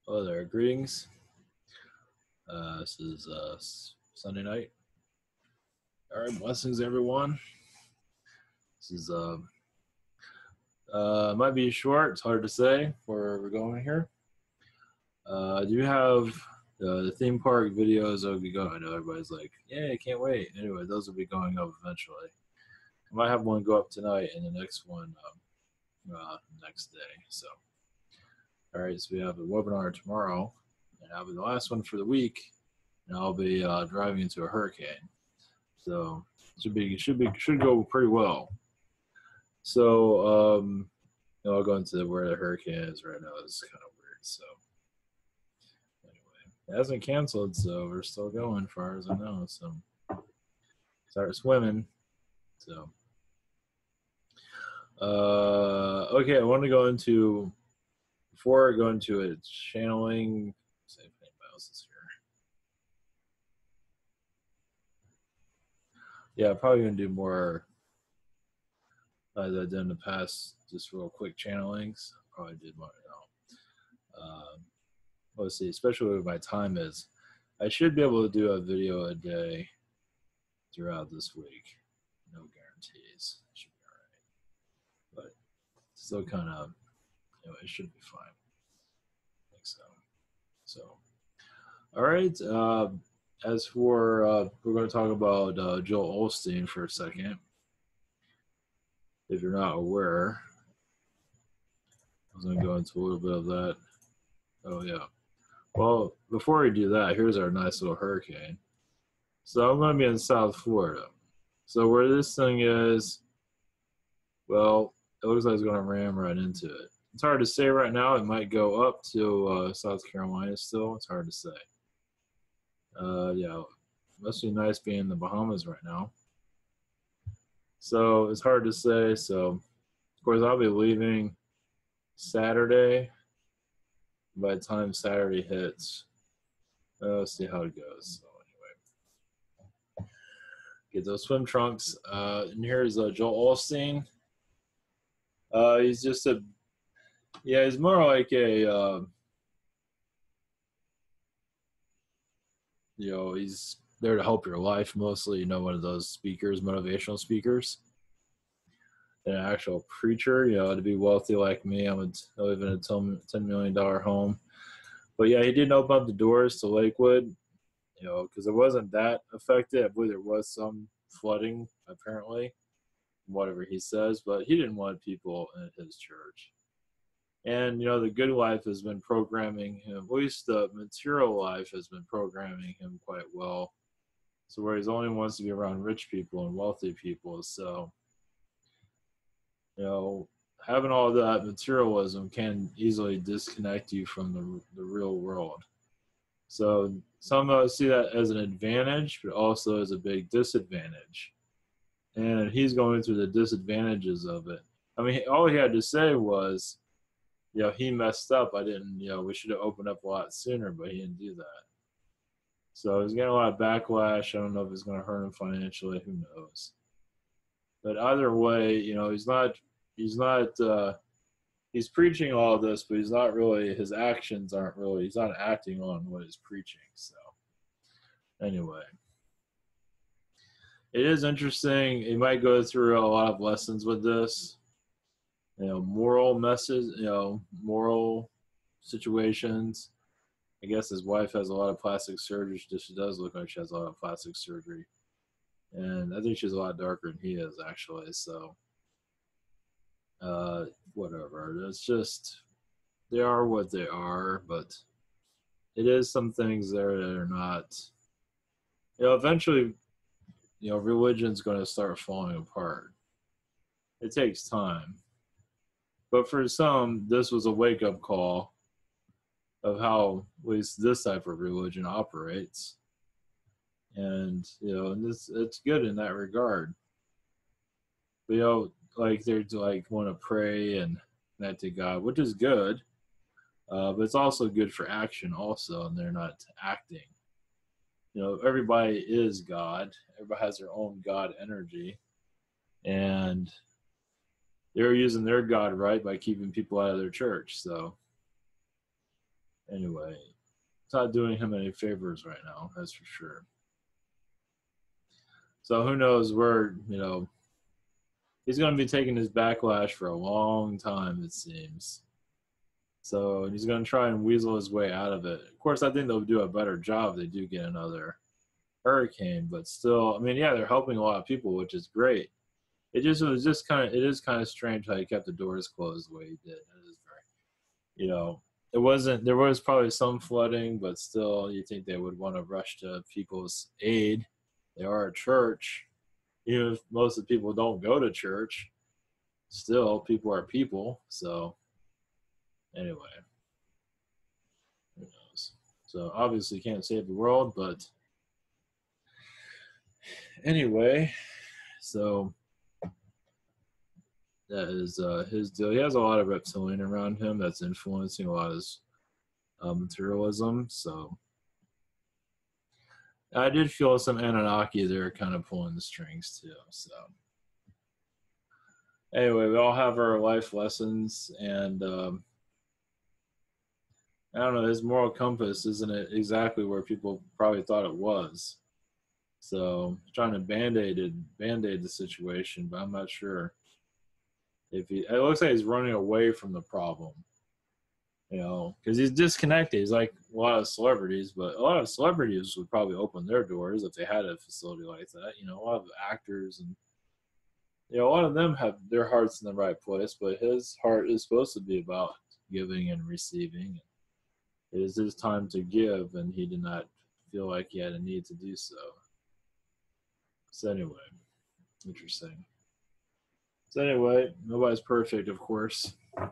Hello there, greetings. This is Sunday night. All right, blessings everyone. This is might be short. It's hard to say where we're going here. I do have the theme park videos that will be going. I know everybody's like, "Yeah, I can't wait." Anyway, those will be going up eventually. I might have one go up tonight, and the next one next day. So, all right. So we have a webinar tomorrow, and that'll be the last one for the week. And I'll be driving into a hurricane, so should go pretty well. So I'll go into where the hurricane is right now. It's kind of weird. So anyway, it hasn't canceled, so we're still going, as far as I know. So start swimming. So okay, I want to go into before I go into it. Channeling. See if anybody else is here. Yeah, probably gonna do more as I did in the past, just real quick channelings. Probably did more. Let's see, especially where my time is. I should be able to do a video a day throughout this week. No guarantees. It should be all right, but still kind of, it should be fine. I think so. So, all right. As for we're going to talk about Joel Osteen for a second. If you're not aware, I was going to go into a little bit of that. Oh, yeah. Well, before we do that, here's our nice little hurricane. So I'm going to be in South Florida. So where this thing is, well, it looks like it's going to ram right into it. It's hard to say right now. It might go up to South Carolina still. It's hard to say. Yeah, must be nice being in the Bahamas right now. So it's hard to say. So, of course, I'll be leaving Saturday. By the time Saturday hits, let's see how it goes. So anyway, get those swim trunks. And here's Joel Osteen. He's just he's more like a, he's there to help your life mostly. One of those speakers, motivational speakers. An actual preacher, to be wealthy like me. I live in a $10 million home. But yeah, he didn't open up the doors to Lakewood, because it wasn't that affected. I believe there was some flooding, apparently, whatever he says, but he didn't want people in his church. And, the good life has been programming him, at least the material life has been programming him quite well. So where he only wants to be around rich people and wealthy people. So, having all that materialism can easily disconnect you from the real world. So some see that as an advantage, but also as a big disadvantage. And he's going through the disadvantages of it. I mean, all he had to say was, he messed up. We should have opened up a lot sooner, but he didn't do that. So he's getting a lot of backlash. I don't know if it's going to hurt him financially. Who knows? But either way, he's preaching all of this, but he's not really, his actions aren't really, he's not acting on what he's preaching. So anyway, it is interesting. He might go through a lot of lessons with this, moral message, moral situations. I guess his wife has a lot of plastic surgery. She does look like she has a lot of plastic surgery. And I think she's a lot darker than he is, actually. So whatever. It's just, they are what they are, but it is some things there that are not, eventually, religion's going to start falling apart. It takes time. But for some, this was a wake-up call of how at least this type of religion operates. And, and it's good in that regard. But, like they're like want to pray and that to God, which is good, but it's also good for action also, and they're not acting. Everybody is God. Everybody has their own God energy, and they're using their God right by keeping people out of their church. So Anyway, it's not doing him any favors right now, that's for sure. So who knows where, he's going to be taking his backlash for a long time, it seems. So he's going to try and weasel his way out of it. Of course, I think they'll do a better job if they do get another hurricane, but still, I mean, yeah, they're helping a lot of people, which is great. It is kind of strange how he kept the doors closed the way he did. It is very, there was probably some flooding, but still, you think they would want to rush to people's aid. They are a church. Even if most of the people don't go to church, still, people are people. So, anyway, who knows? So, obviously, can't save the world, but anyway, so that is his deal. He has a lot of reptilian around him that's influencing a lot of his materialism. So I did feel some Anunnaki there kind of pulling the strings too. So anyway, we all have our life lessons, and I don't know, his moral compass isn't it exactly where people probably thought it was. So trying to band-aid the situation, but I'm not sure if it looks like he's running away from the problem, because he's disconnected. He's like a lot of celebrities, but a lot of celebrities would probably open their doors if they had a facility like that. A lot of actors and a lot of them have their hearts in the right place, but his heart is supposed to be about giving and receiving. It is his time to give, and he did not feel like he had a need to do so. So anyway, interesting. So anyway, nobody's perfect, of course. I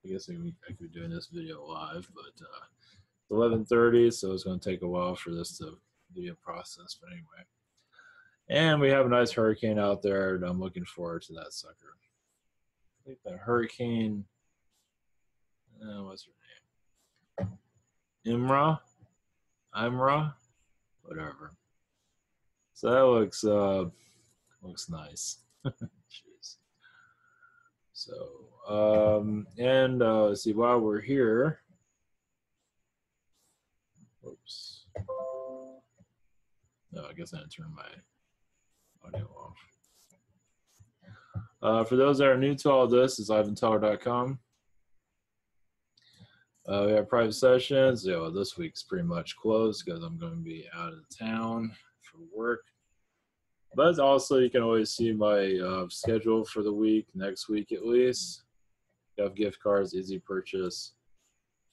guess I could be doing this video live, but it's 11:30, so it's going to take a while for this to be a process. But anyway, and we have a nice hurricane out there, and I'm looking forward to that sucker. I think the hurricane, what's her name? Imra, whatever. So that looks nice. Jeez. So, and let's see, while we're here, oops. No, I guess I didn't turn my audio off. For those that are new to all this, it's ivanteller.com. We have private sessions. This week's pretty much closed because I'm going to be out of town for work. But also, you can always see my schedule for the week, next week at least. You have gift cards, easy purchase,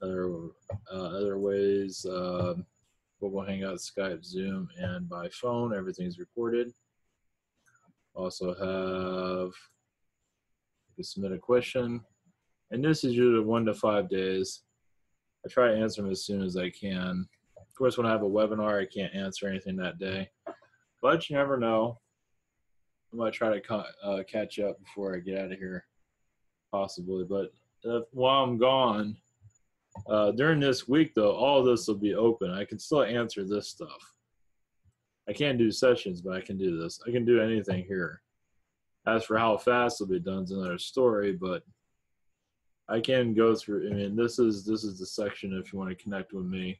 other ways, Google Hangout, Skype, Zoom, and by phone. Everything's recorded. Also have, you can submit a question. And this is usually 1 to 5 days. I try to answer them as soon as I can. Of course, when I have a webinar, I can't answer anything that day. But you never know. I might try to catch up before I get out of here, possibly. But while I'm gone, during this week, though, all of this will be open. I can still answer this stuff. I can't do sessions, but I can do this. I can do anything here. As for how fast it'll be done is another story, but I can go through. I mean, this is the section if you want to connect with me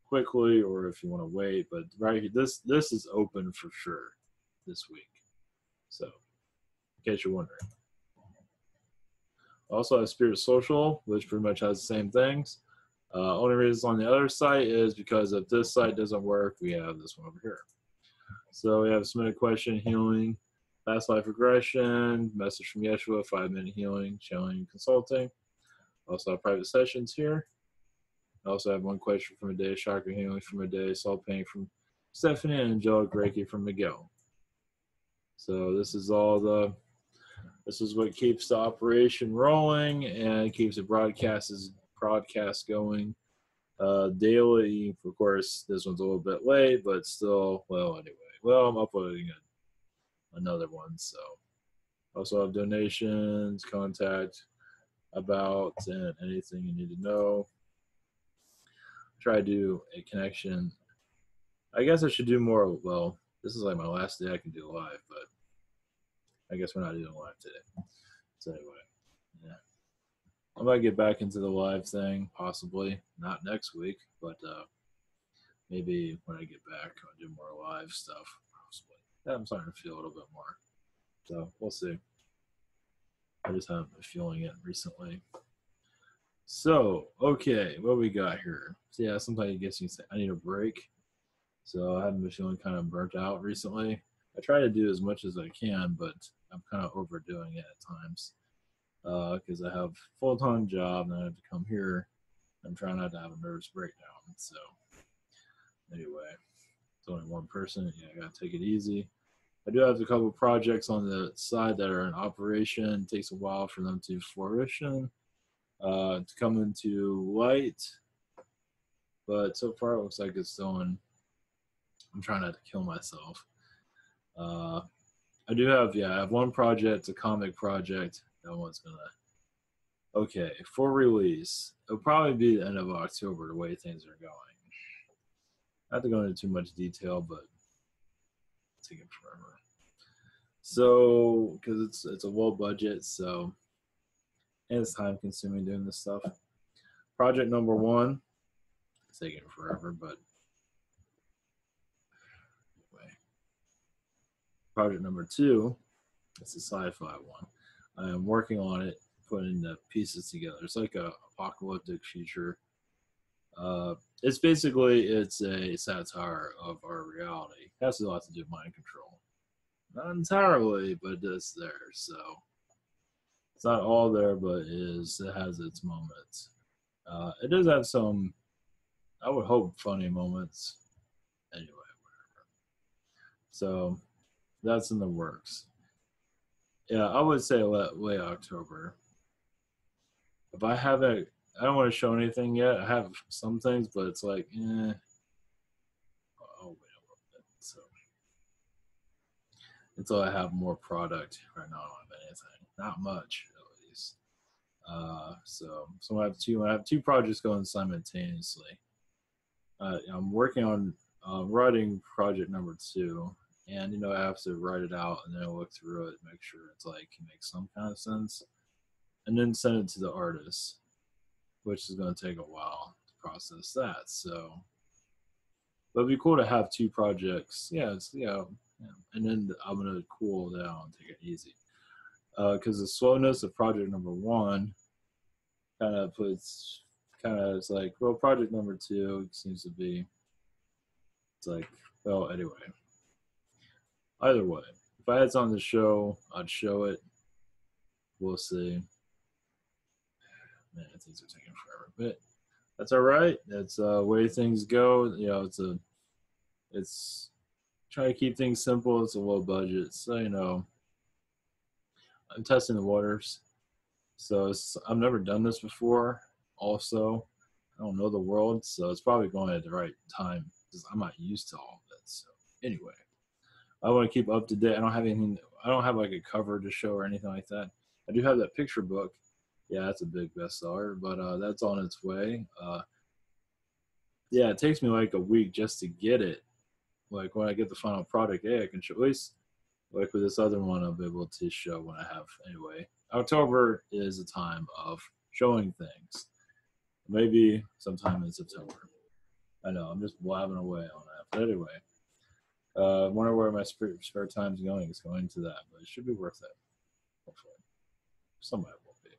quickly or if you want to wait. But right, this is open for sure this week. So, in case you're wondering. Also, I have Spirit Social, which pretty much has the same things. Only reason on the other site is because if this site doesn't work, we have this one over here. So we have submit a question, healing, past life regression, message from Yeshua, 5-minute healing, channeling, consulting. Also have private sessions here. I also have one question from a day, chakra healing from a day, soul pain from Stephanie, and angelic Reiki from Miguel. So this is what keeps the operation rolling and keeps the broadcast going daily. Of course, this one's a little bit late, but still, well, anyway. Well, I'm uploading another one, so. Also have donations, contact, about, and anything you need to know. Try to do a connection. I guess I should do more, well, this is like my last day I can do live, but I guess we're not doing live today. So anyway, yeah. I might get back into the live thing, possibly not next week, but maybe when I get back, I'll do more live stuff. Possibly. Yeah, I'm starting to feel a little bit more, so we'll see. I just haven't been feeling it recently. So, okay, what we got here? So yeah, sometimes I guess you can say I need a break. So I haven't been feeling kind of burnt out recently. I try to do as much as I can, but I'm kind of overdoing it at times because I have a full-time job and I have to come here. I'm trying not to have a nervous breakdown. So anyway, it's only one person. Yeah, I gotta take it easy. I do have a couple projects on the side that are in operation. It takes a while for them to flourish and to come into light, but so far it looks like it's going. I'm trying not to kill myself. I do have, I have one project, a comic project. That one's gonna, okay, for release. It'll probably be the end of October, the way things are going. Not to go into too much detail, but it's taking forever. So, because it's a low budget, so, and it's time consuming doing this stuff. Project number one, it's taking forever, but anyway. Project number two, it's a sci-fi one. I am working on it, putting the pieces together. It's like a apocalyptic future. It's basically it's a satire of our reality. It has a lot to do with mind control. Not entirely, but it's there. So it's not all there, but it has its moments. It does have some, I would hope, funny moments. Anyway, whatever. So that's in the works. Yeah, I would say late October. If I haven't, I don't want to show anything yet. I have some things, but it's like, I'll wait a little bit. So until I have more product, right now I don't have anything. Not much, at least. So I have two projects going simultaneously. I'm working on writing project number two, and I have to write it out and then look through it, make sure it's like it makes some kind of sense, and then send it to the artist, which is going to take a while to process that. So, but it'd be cool to have two projects. Yeah, and then I'm going to cool down and take it easy. Because the slowness of project number one it's like, well, project number two seems to be, it's like, well, anyway. Either way, if I had something to show, I'd show it. We'll see. Man, things are taking forever, but that's all right. That's the way things go. It's trying to keep things simple. It's a low budget, so I'm testing the waters. So I've never done this before. Also, I don't know the world, so it's probably going at the right time because I'm not used to all of it. So anyway, I want to keep up to date. I don't have anything. I don't have like a cover to show or anything like that. I do have that picture book. Yeah, that's a big bestseller, but that's on its way. Yeah, it takes me like a week just to get it. Like when I get the final product, I can show. At least like with this other one, I'll be able to show when I have. Anyway, October is a time of showing things. Maybe sometime in September. I know, I'm just blabbing away on that. But anyway, I wonder where my spare time's going. It's going to that, but it should be worth it. Hopefully. Somebody will be.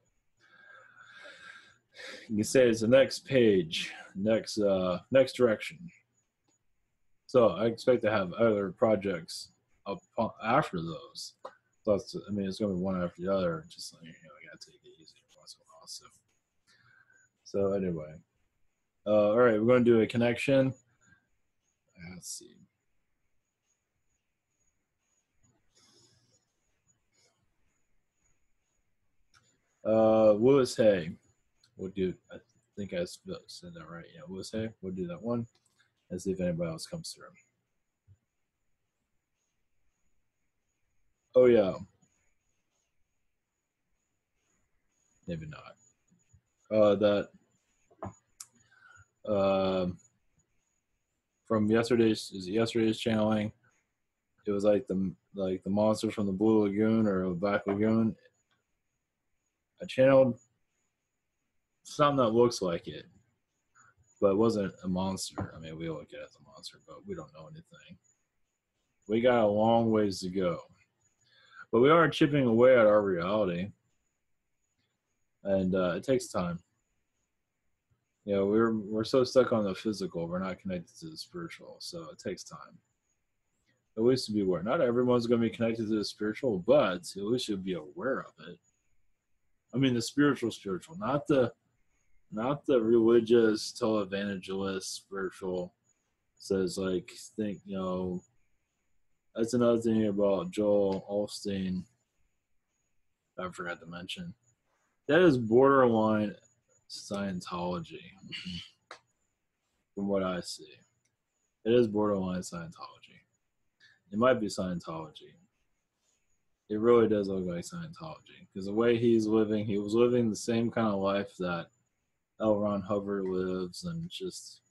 You can say it's the next page, next direction. So I expect to have other projects up after those. So it's going to be one after the other. Just like, I got to take it easy once in a while. So anyway, all right, we're going to do a connection. Let's see. Lewis Hay. We'll do. I think I said that right. Yeah, Lewis Hay. We'll do that one. And see if anybody else comes through. Oh yeah. Maybe not. From yesterday's channeling. It was like the monster from the Blue Lagoon or Black Lagoon. I channeled something that looks like it, but it wasn't a monster. I mean, we look at it as a monster, but we don't know anything. We got a long ways to go. But we are chipping away at our reality, and it takes time. You know, we're so stuck on the physical, we're not connected to the spiritual, so it takes time. At least to be aware. Not everyone's going to be connected to the spiritual, but at least you'll be aware of it. I mean, the spiritual, not the religious televangelist spiritual. Says like think that's another thing about Joel Osteen I forgot to mention. That is borderline Scientology, from what I see. It is borderline Scientology. It might be Scientology. It really does look like Scientology. Because the way he was living the same kind of life that L. Ron Hubbard lives, and just,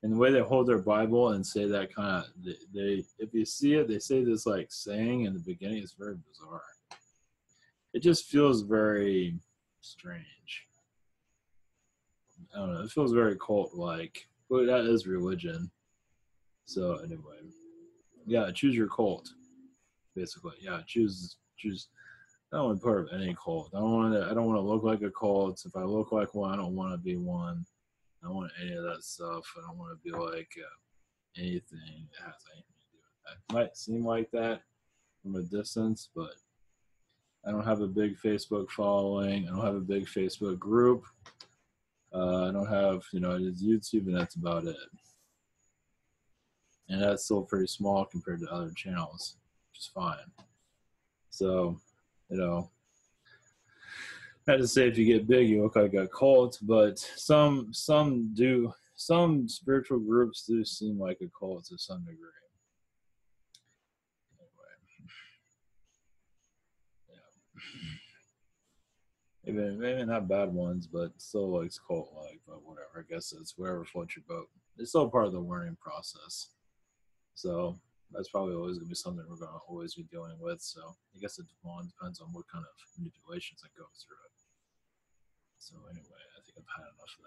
and the way they hold their Bible and say that kind of, they if you see it, they say this like saying in the beginning. It's very bizarre. It just feels very strange. I don't know. It feels very cult-like. But that is religion. So anyway, yeah, choose your cult. Basically, yeah, choose. I don't want to be part of any cult. I don't want to look like a cult. If I look like one, I don't want to be one. I don't want any of that stuff. I don't want to be like anything that has anything to do with that. It might seem like that from a distance, but I don't have a big Facebook following. I don't have a big Facebook group. I don't have, it's YouTube, and that's about it. And that's still pretty small compared to other channels, which is fine. So, not to say if you get big, you look like a cult, but some spiritual groups do seem like a cult to some degree. Anyway, maybe not bad ones, but still like cult-like. But whatever, I guess it's wherever floats your boat. It's still part of the learning process. So that's probably always going to be something we're going to always be dealing with. So I guess it depends on what kind of manipulations that go through it. So anyway, I think I've had enough of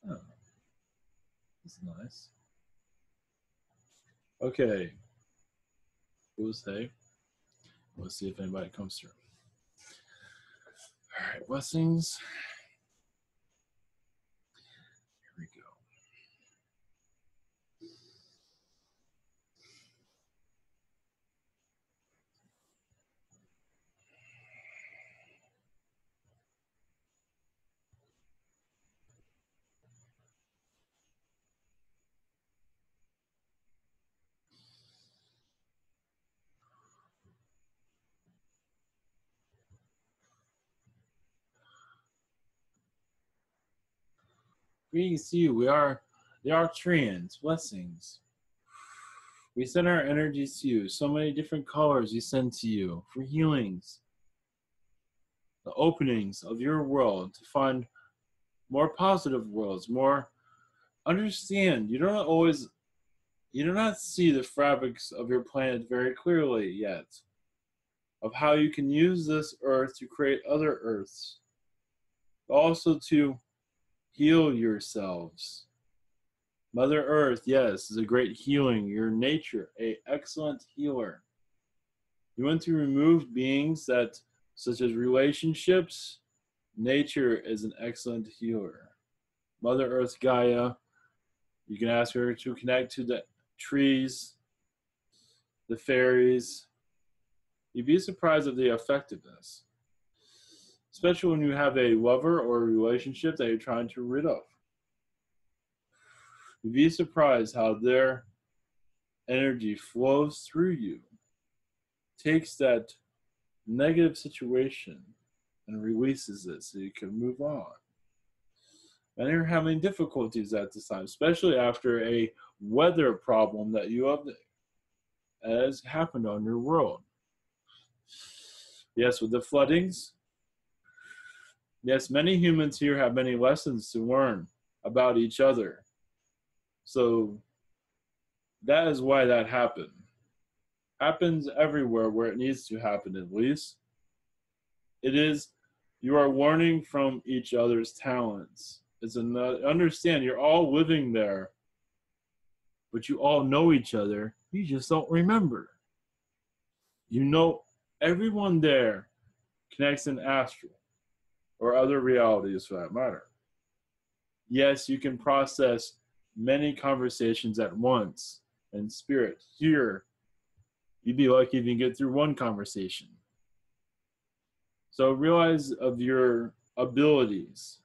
that. Oh, that's nice. Okay. Who's hey? Let's see if anybody comes through. All right, blessings. Here we go. Greetings to you. We are the Arcturians. Blessings. We send our energies to you. So many different colors we send to you for healings. The openings of your world to find more positive worlds, more understand. You do not see the fabrics of your planet very clearly yet, of how you can use this earth to create other earths, but also to heal yourselves. Mother Earth, yes, is a great healing. Your nature, an excellent healer. You want to remove beings that, such as relationships, nature is an excellent healer. Mother Earth, Gaia, you can ask her to connect to the trees, the fairies. You'd be surprised at the effectiveness, especially when you have a lover or a relationship that you're trying to rid of. You'd be surprised how their energy flows through you, takes that negative situation and releases it so you can move on. And you're having difficulties at this time, especially after a weather problem that you have has happened on your world. Yes, with the floodings. Yes, many humans here have many lessons to learn about each other. So that is why that happened. happens everywhere where it needs to happen, at least. It is, you are learning from each other's talents. It's another, understand you're all living there, but you all know each other. You just don't remember. You know everyone there connects in astral or other realities for that matter. Yes, you can process many conversations at once in spirit. Here, you'd be lucky if you can get through one conversation. So realize of your abilities.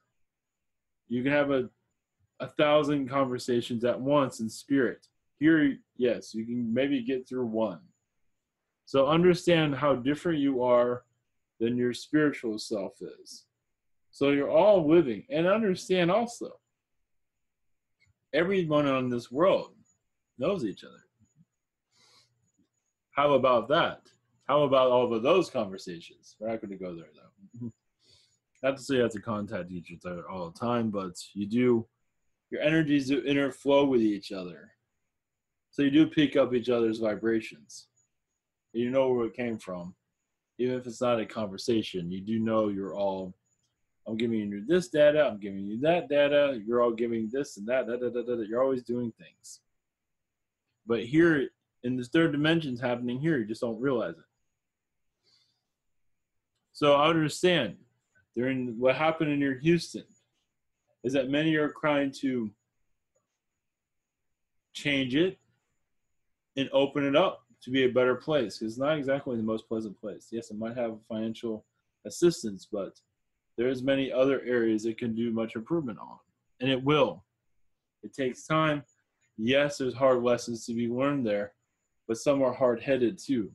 You can have 1,000 conversations at once in spirit. Here, yes, you can maybe get through one. So understand how different you are than your spiritual self is. So you're all living, and understand also, everyone on this world knows each other. How about that? How about all of those conversations? We're not going to go there, though. Not to say you have to contact each other all the time, but you do, your energies do interflow with each other. So you do pick up each other's vibrations. You know where it came from. Even if it's not a conversation, you do know you're all, I'm giving you this data, I'm giving you that data, you're all giving this and that, you're always doing things. But here, in this third dimension, happening here, you just don't realize it. So I understand, during what happened in your Houston, is that many are trying to change it and open it up to be a better place, because it's not exactly the most pleasant place. Yes, it might have financial assistance, but there's many other areas it can do much improvement on, and it will. It takes time. Yes, there's hard lessons to be learned there, but some are hard-headed too.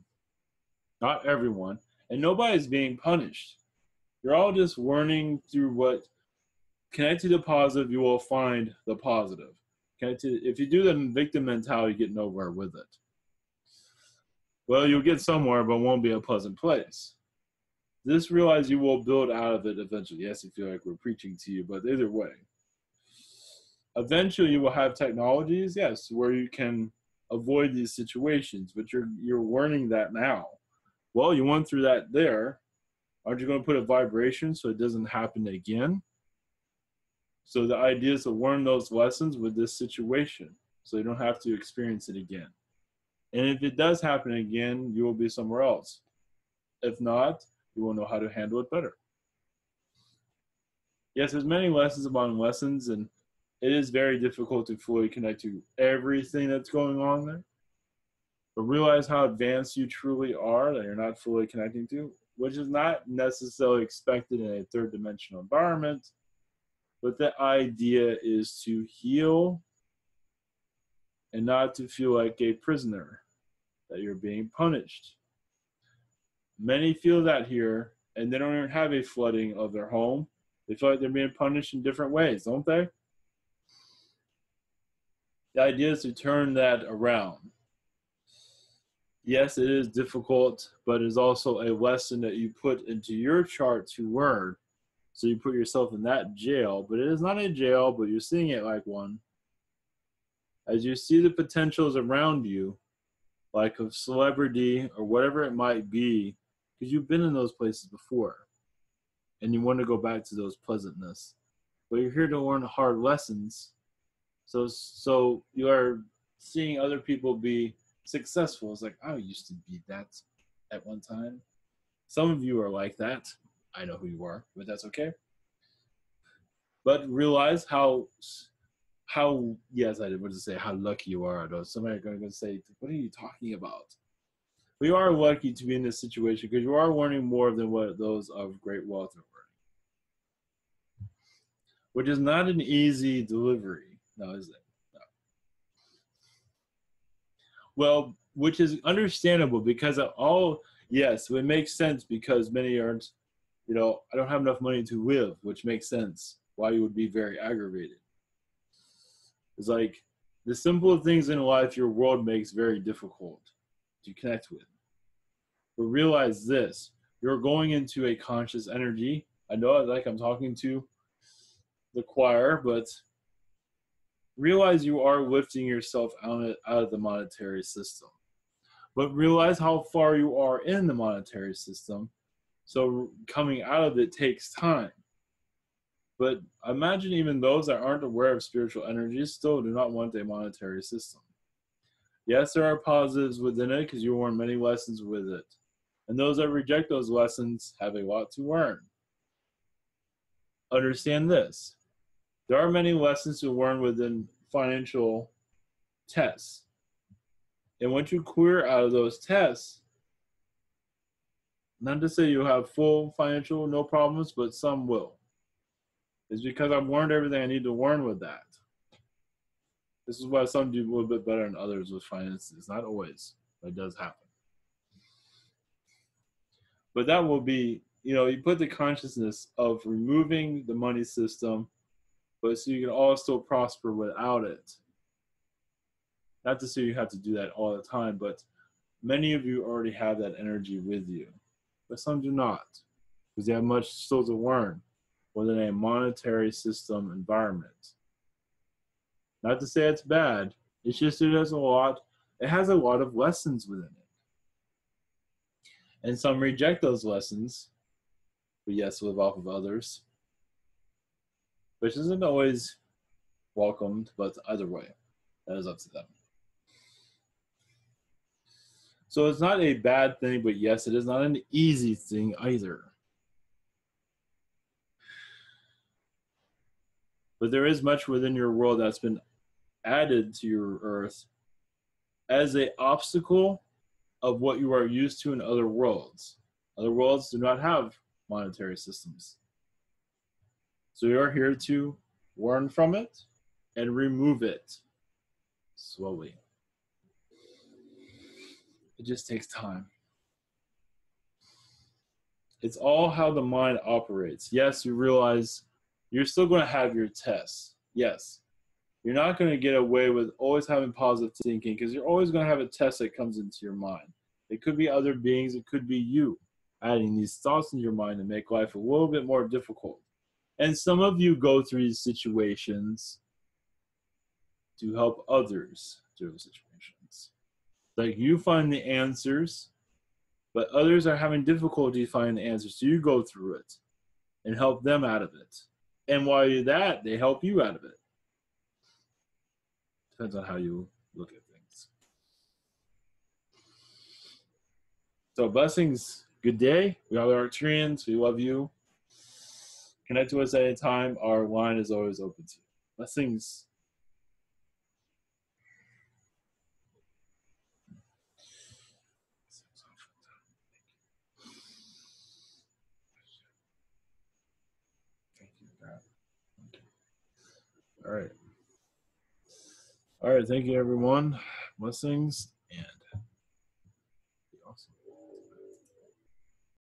Not everyone, and nobody's being punished. You're all just learning through what, connect to the positive, you will find the positive. If you do the victim mentality, you get nowhere with it. Well, you'll get somewhere, but it won't be a pleasant place. Just realize you will build out of it eventually. Yes, you feel like we're preaching to you, but either way. Eventually, you will have technologies, yes, where you can avoid these situations, but you're learning that now. Well, you went through that there. Aren't you going to put a vibration so it doesn't happen again? So the idea is to learn those lessons with this situation so you don't have to experience it again. And if it does happen again, you will be somewhere else. If not, you will know how to handle it better. Yes, there's many lessons upon lessons, and it is very difficult to fully connect to everything that's going on there. But realize how advanced you truly are that you're not fully connecting to, which is not necessarily expected in a third dimensional environment. But the idea is to heal and not to feel like a prisoner, that you're being punished. Many feel that here, and they don't even have a flooding of their home. They feel like they're being punished in different ways, don't they? The idea is to turn that around. Yes, it is difficult, but it is also a lesson that you put into your chart to learn. So you put yourself in that jail, but it is not a jail, but you're seeing it like one. As you see the potentials around you, like a celebrity or whatever it might be, because you've been in those places before, and you want to go back to those pleasantness. But you're here to learn hard lessons. So you are seeing other people be successful. It's like, I used to be that at one time. Some of you are like that. I know who you are, but that's okay. But realize how yes, I did want to say how lucky you are. Though somebody are going to say, what are you talking about? We are lucky to be in this situation because you are learning more than what those of great wealth are learning, which is not an easy delivery. No, is it? No. Well, which is understandable because yes, it makes sense because many aren't, I don't have enough money to live, which makes sense why you would be very aggravated. It's like the simple things in life your world makes very difficult to connect with. But realize this, you're going into a conscious energy. I know like I'm talking to the choir, but realize you are lifting yourself out of the monetary system. But realize how far you are in the monetary system. So coming out of it takes time. But imagine even those that aren't aware of spiritual energies still do not want a monetary system. Yes, there are positives within it because you learn many lessons with it. And those that reject those lessons have a lot to learn. Understand this. There are many lessons to learn within financial tests. And once you clear out of those tests, not to say you'll have full financial no problems, but some will. It's because I've learned everything I need to learn with that. This is why some do a little bit better than others with finances. Not always, but it does happen. But that will be, you put the consciousness of removing the money system, but so you can all still prosper without it. Not to say you have to do that all the time, but many of you already have that energy with you. But some do not, because they have much still to learn within a monetary system environment. Not to say it's bad, it's just it has a lot of lessons within it. And some reject those lessons, but yes, live off of others, which isn't always welcomed, but either way, that is up to them. So it's not a bad thing, but yes, it is not an easy thing either. But there is much within your world that's been added to your earth as an obstacle of what you are used to in other worlds. Other worlds do not have monetary systems. So you are here to learn from it and remove it slowly. It just takes time. It's all how the mind operates. Yes, you realize you're still going to have your tests. Yes. You're not going to get away with always having positive thinking because you're always going to have a test that comes into your mind. It could be other beings. It could be you adding these thoughts in your mind to make life a little bit more difficult. And some of you go through these situations to help others through the situations. Like you find the answers, but others are having difficulty finding the answers. So you go through it and help them out of it. And while you're that, they help you out of it. Depends on how you look at things. So blessings. Good day. We are the Arcturians. We love you. Connect to us at any time. Our line is always open to you. Blessings. Thank you, God. Okay. All right. All right. Thank you, everyone. Blessings and